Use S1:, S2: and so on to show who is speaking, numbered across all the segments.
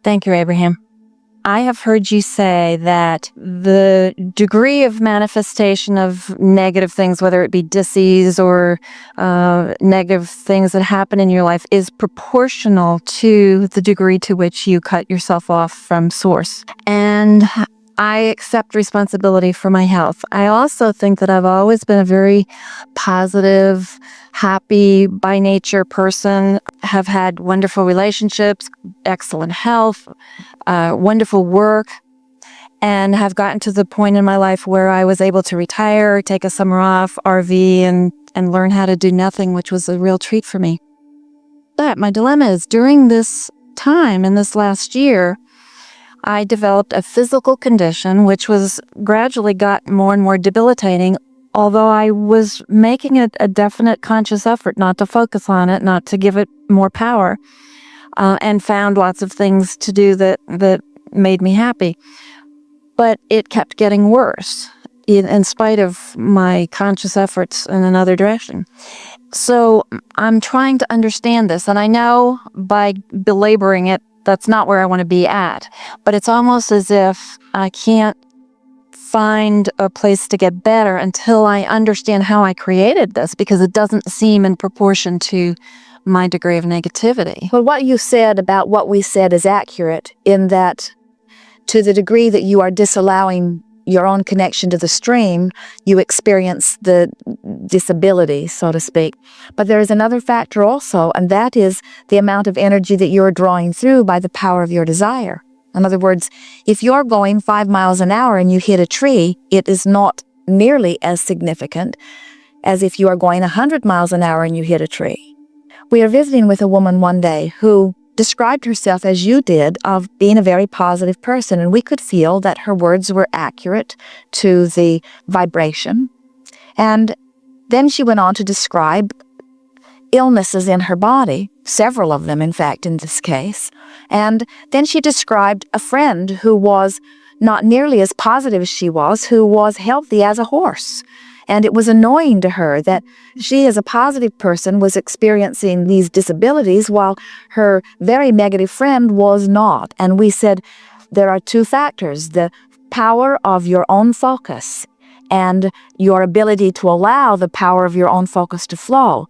S1: Thank you, Abraham. I have heard you say that the degree of manifestation of negative things, whether it be disease or negative things that happen in your life, is proportional to the degree to which you cut yourself off from source. And I accept responsibility for my health. I also think that I've always been a very positive, happy by nature person, have had wonderful relationships, excellent health, wonderful work, and have gotten to the point in my life where I was able to retire, take a summer off, RV, and learn how to do nothing, which was a real treat for me. But my dilemma is during this time, in this last year, I developed a physical condition which was gradually got more and more debilitating, although I was making a definite conscious effort not to focus on it, not to give it more power, and found lots of things to do that made me happy. But it kept getting worse in spite of my conscious efforts in another direction. So I'm trying to understand this, and I know by belaboring it, that's not where I want to be at. But it's almost as if I can't find a place to get better until I understand how I created this, because it doesn't seem in proportion to my degree of negativity.
S2: Well, what you said about what we said is accurate in that to the degree that you are disallowing your own connection to the stream, you experience the disability, so to speak. But there is another factor also, and that is the amount of energy that you're drawing through by the power of your desire. In other words, if you're going 5 miles an hour and you hit a tree, it is not nearly as significant as if you are going 100 miles an hour and you hit a tree. We are visiting with a woman one day who described herself as you did, of being a very positive person, and we could feel that her words were accurate to the vibration. And then she went on to describe illnesses in her body, several of them, in fact, in this case. And then she described a friend who was not nearly as positive as she was, who was healthy as a horse. And it was annoying to her that she, as a positive person, was experiencing these disabilities while her very negative friend was not. And we said there are two factors: the power of your own focus and your ability to allow the power of your own focus to flow.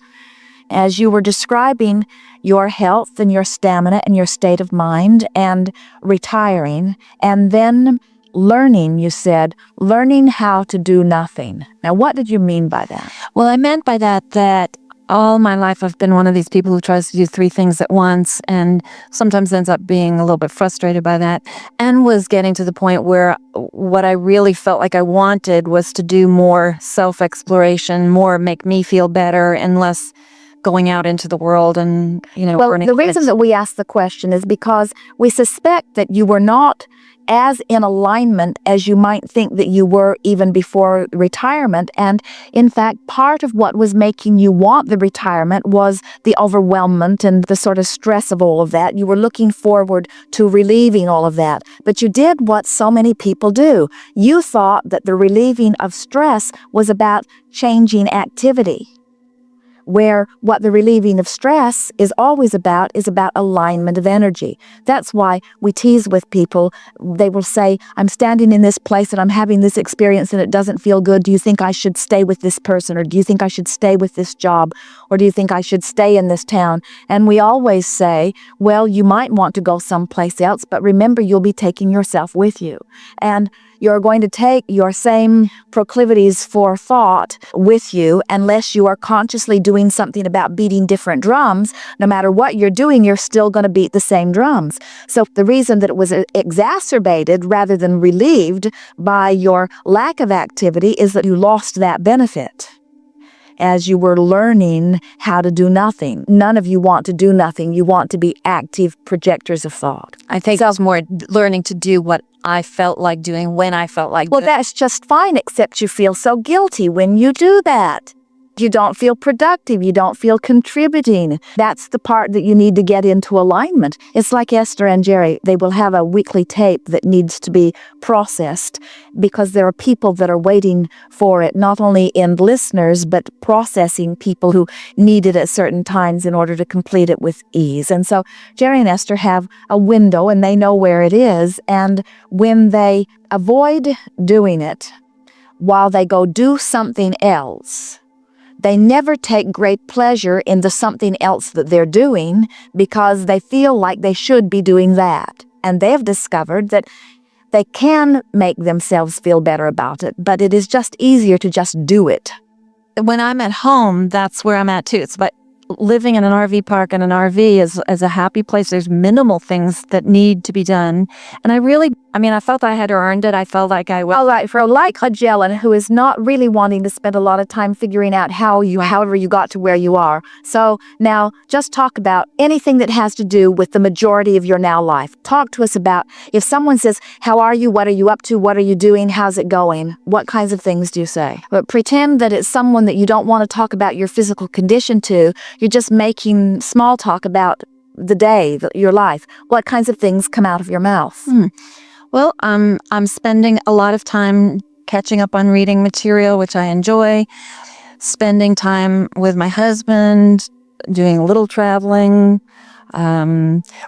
S2: As you were describing your health and your stamina and your state of mind and retiring, and then learning, you said, learning how to do nothing. Now, what did you mean by that?
S1: Well, I meant by that all my life I've been one of these people who tries to do 3 things at once and sometimes ends up being a little bit frustrated by that, and was getting to the point where what I really felt like I wanted was to do more self-exploration, more make me feel better, and less going out into the world and,
S2: Well, the reason that we asked the question is because we suspect that you were not as in alignment as you might think that you were even before retirement. And in fact, part of what was making you want the retirement was the overwhelmment and the sort of stress of all of that. You were looking forward to relieving all of that. But you did what so many people do. You thought that the relieving of stress was about changing activity, where what the relieving of stress is always about is about alignment of energy. That's why we tease with people. They will say, I'm standing in this place and I'm having this experience and it doesn't feel good. Do you think I should stay with this person? Or do you think I should stay with this job? Or do you think I should stay in this town? And we always say, well, you might want to go someplace else, but remember, you'll be taking yourself with you. And you're going to take your same proclivities for thought with you unless you are consciously doing something about beating different drums. No matter what you're doing, you're still going to beat the same drums. So the reason that it was exacerbated rather than relieved by your lack of activity is that you lost that benefit as you were learning how to do nothing. None of you want to do nothing. You want to be active projectors of thought.
S1: I think I was more learning to do what I felt like doing when I felt like
S2: Well, that's just fine, except you feel so guilty when you do that. You don't feel productive. You don't feel contributing. That's the part that you need to get into alignment. It's like Esther and Jerry. They will have a weekly tape that needs to be processed because there are people that are waiting for it, not only in listeners, but processing people who need it at certain times in order to complete it with ease. And so Jerry and Esther have a window and they know where it is. And when they avoid doing it while they go do something else, they never take great pleasure in the something else that they're doing because they feel like they should be doing that. And they have discovered that they can make themselves feel better about it, but it is just easier to just do it.
S1: When I'm at home, that's where I'm at too. It's about living in an RV park and an RV is a happy place. There's minimal things that need to be done. And I felt I had earned it. I felt like I
S2: All right, for like Helen, who is not really wanting to spend a lot of time figuring out however you got to where you are. So now just talk about anything that has to do with the majority of your now life. Talk to us about if someone says, how are you? What are you up to? What are you doing? How's it going? What kinds of things do you say? But pretend that it's someone that you don't want to talk about your physical condition to. You're just making small talk about the day, your life. What kinds of things come out of your mouth?
S1: Well, I'm spending a lot of time catching up on reading material, which I enjoy, spending time with my husband, doing a little traveling,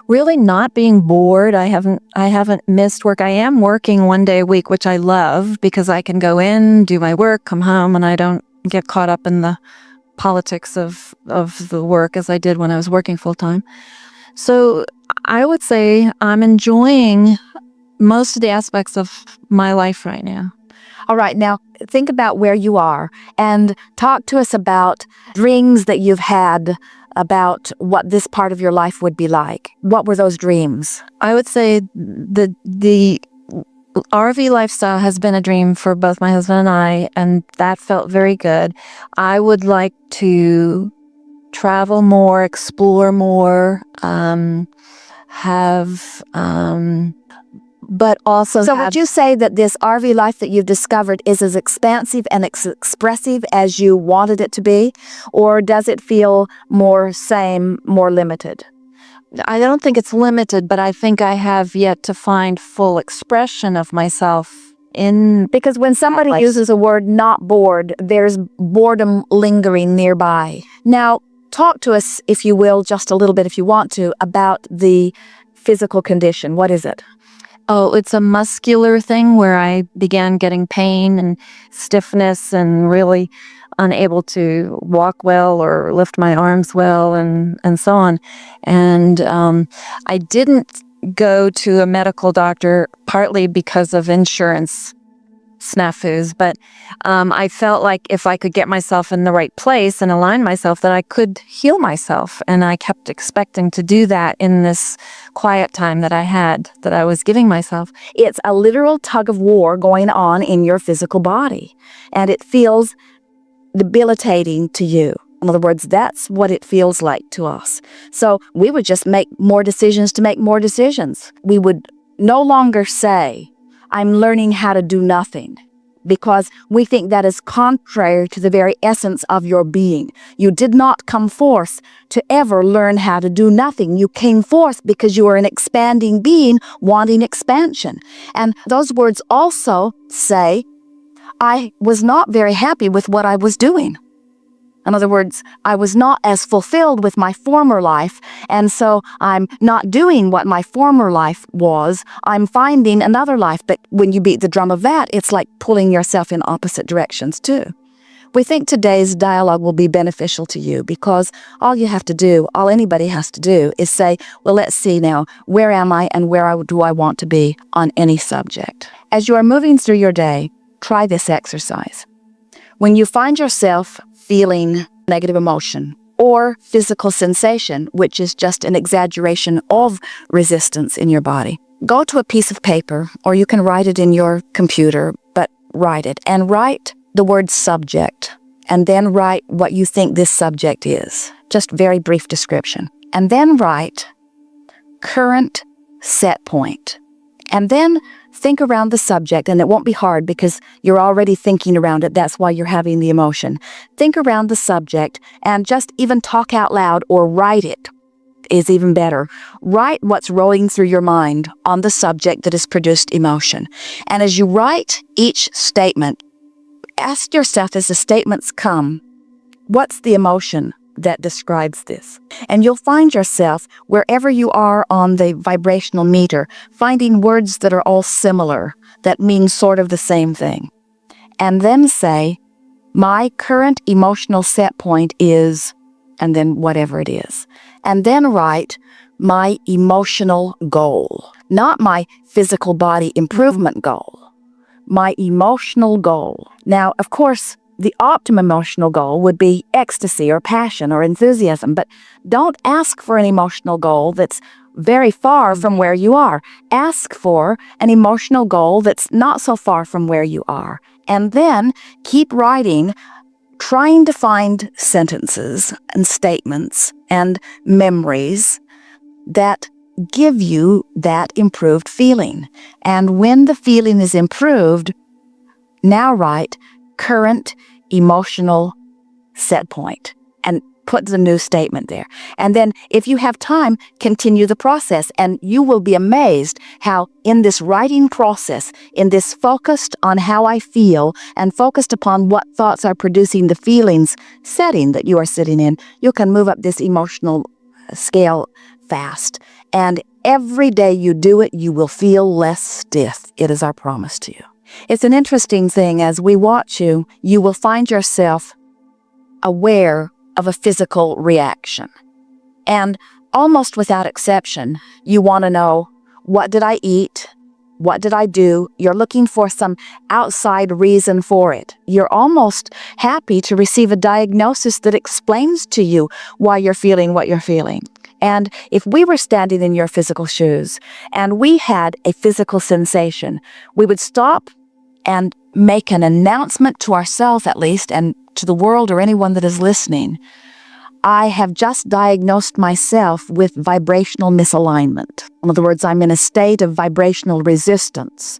S1: really not being bored. I haven't missed work. I am working one day a week, which I love because I can go in, do my work, come home, and I don't get caught up in the politics of the work as I did when I was working full time. So I would say I'm enjoying most of the aspects of my life right now.
S2: All right, now think about where you are and talk to us about dreams that you've had about what this part of your life would be like. What were those dreams?
S1: I would say the RV lifestyle has been a dream for both my husband and I, and that felt very good. I would like to travel more, explore more, but also
S2: So would you say that this RV life that you've discovered is as expansive and expressive as you wanted it to be? Or does it feel more same, more limited?
S1: I don't think it's limited, but I think I have yet to find full expression of myself in...
S2: Because when somebody uses a word not bored, there's boredom lingering nearby. Now, talk to us, if you will, just a little bit if you want to, about the physical condition. What is it?
S1: Oh, it's a muscular thing where I began getting pain and stiffness and really unable to walk well or lift my arms well and so on. And I didn't go to a medical doctor partly because of insurance snafus, but I felt like if I could get myself in the right place and align myself, that I could heal myself. And I kept expecting to do that in this quiet time that I was giving myself.
S2: It's a literal tug of war going on in your physical body, and it feels debilitating to you. In other words, that's what it feels like to us. So we would just make more decisions to make more decisions. We would no longer say, I'm learning how to do nothing, because we think that is contrary to the very essence of your being. You did not come forth to ever learn how to do nothing. You came forth because you are an expanding being wanting expansion. And those words also say, I was not very happy with what I was doing. In other words, I was not as fulfilled with my former life, and so I'm not doing what my former life was. I'm finding another life, but when you beat the drum of that, it's like pulling yourself in opposite directions too. We think today's dialogue will be beneficial to you because all anybody has to do is say, well, let's see now, where am I and where do I want to be on any subject? As you are moving through your day, try this exercise. When you find yourself feeling negative emotion or physical sensation, which is just an exaggeration of resistance in your body, go to a piece of paper, or you can write it in your computer, but write it, and write the word subject, and then write what you think this subject is. Just very brief description. And then write current set point. And then think around the subject, and it won't be hard because you're already thinking around it. That's why you're having the emotion. Think around the subject and just even talk out loud or write it is even better. Write what's rolling through your mind on the subject that has produced emotion. And as you write each statement, ask yourself as the statements come, what's the emotion that describes this? And you'll find yourself, wherever you are on the vibrational meter, finding words that are all similar, that mean sort of the same thing. And then say, my current emotional set point is, and then whatever it is. And then write, my emotional goal, not my physical body improvement goal, my emotional goal. Now, of course, the optimum emotional goal would be ecstasy or passion or enthusiasm, but don't ask for an emotional goal that's very far from where you are. Ask for an emotional goal that's not so far from where you are. And then keep writing, trying to find sentences and statements and memories that give you that improved feeling. And when the feeling is improved, now write current emotional set point and put the new statement there. And then if you have time, continue the process, and you will be amazed how in this writing process, in this focused on how I feel and focused upon what thoughts are producing the feelings setting that you are sitting in, you can move up this emotional scale fast. And every day you do it, you will feel less stiff. It is our promise to you. It's an interesting thing. As we watch you, you will find yourself aware of a physical reaction. And almost without exception, you want to know, what did I eat? What did I do? You're looking for some outside reason for it. You're almost happy to receive a diagnosis that explains to you why you're feeling what you're feeling. And if we were standing in your physical shoes and we had a physical sensation, we would stop and make an announcement to ourselves, at least, and to the world or anyone that is listening. I have just diagnosed myself with vibrational misalignment. In other words, I'm in a state of vibrational resistance.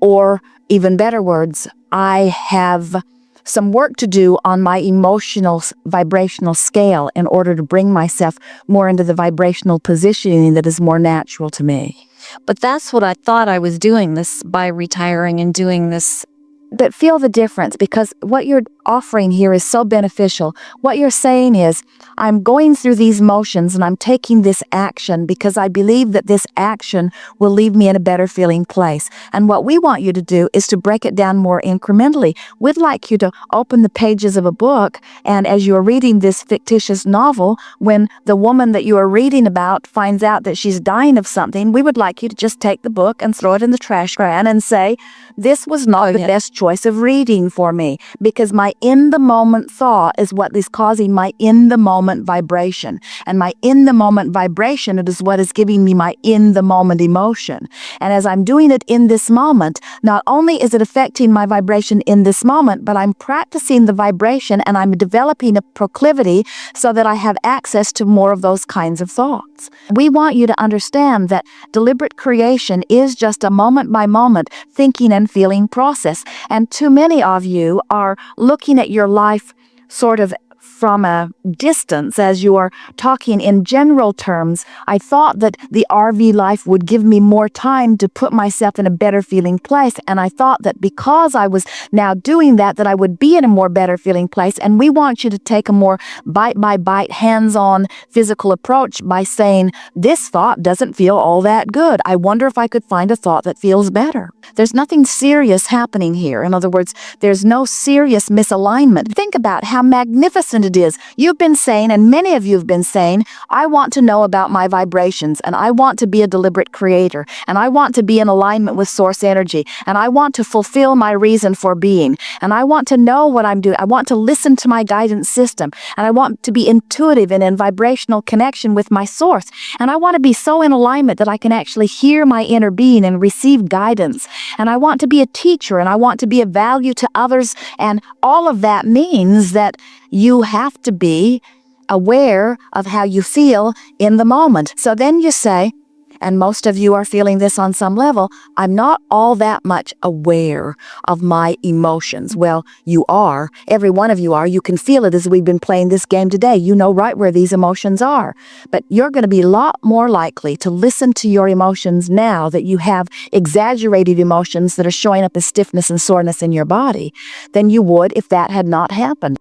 S2: Or, even better words, I have some work to do on my emotional vibrational scale in order to bring myself more into the vibrational positioning that is more natural to me.
S1: But that's what I thought I was doing this by retiring and doing this.
S2: But feel the difference, because what you're offering here is so beneficial. What you're saying is, I'm going through these motions and I'm taking this action because I believe that this action will leave me in a better feeling place. And what we want you to do is to break it down more incrementally. We'd like you to open the pages of a book, and as you're reading this fictitious novel, when the woman that you are reading about finds out that she's dying of something, we would like you to just take the book and throw it in the trash can and say, this was not the best choice of reading for me, because my in-the-moment thought is what is causing my in-the-moment vibration. And my in-the-moment vibration, it is what is giving me my in-the-moment emotion. And as I'm doing it in this moment, not only is it affecting my vibration in this moment, but I'm practicing the vibration and I'm developing a proclivity so that I have access to more of those kinds of thoughts. We want you to understand that deliberate creation is just a moment-by-moment thinking and feeling process. And too many of you are looking at your life sort of from a distance as you are talking in general terms. I thought that the RV life would give me more time to put myself in a better feeling place. And I thought that because I was now doing that, that I would be in a more better feeling place. And we want you to take a more bite-by-bite, hands-on physical approach by saying, this thought doesn't feel all that good. I wonder if I could find a thought that feels better. There's nothing serious happening here. In other words, there's no serious misalignment. Think about how magnificent it is. You've been saying, and many of you have been saying, I want to know about my vibrations, and I want to be a deliberate creator, and I want to be in alignment with source energy, and I want to fulfill my reason for being, and I want to know what I'm doing. I want to listen to my guidance system, and I want to be intuitive and in vibrational connection with my source, and I want to be so in alignment that I can actually hear my inner being and receive guidance, and I want to be a teacher, and I want to be of value to others, and all of that means that you have to be aware of how you feel in the moment. So then you say, and most of you are feeling this on some level, I'm not all that much aware of my emotions. Well, you are. Every one of you are. You can feel it as we've been playing this game today. You know right where these emotions are. But you're going to be a lot more likely to listen to your emotions now that you have exaggerated emotions that are showing up as stiffness and soreness in your body than you would if that had not happened.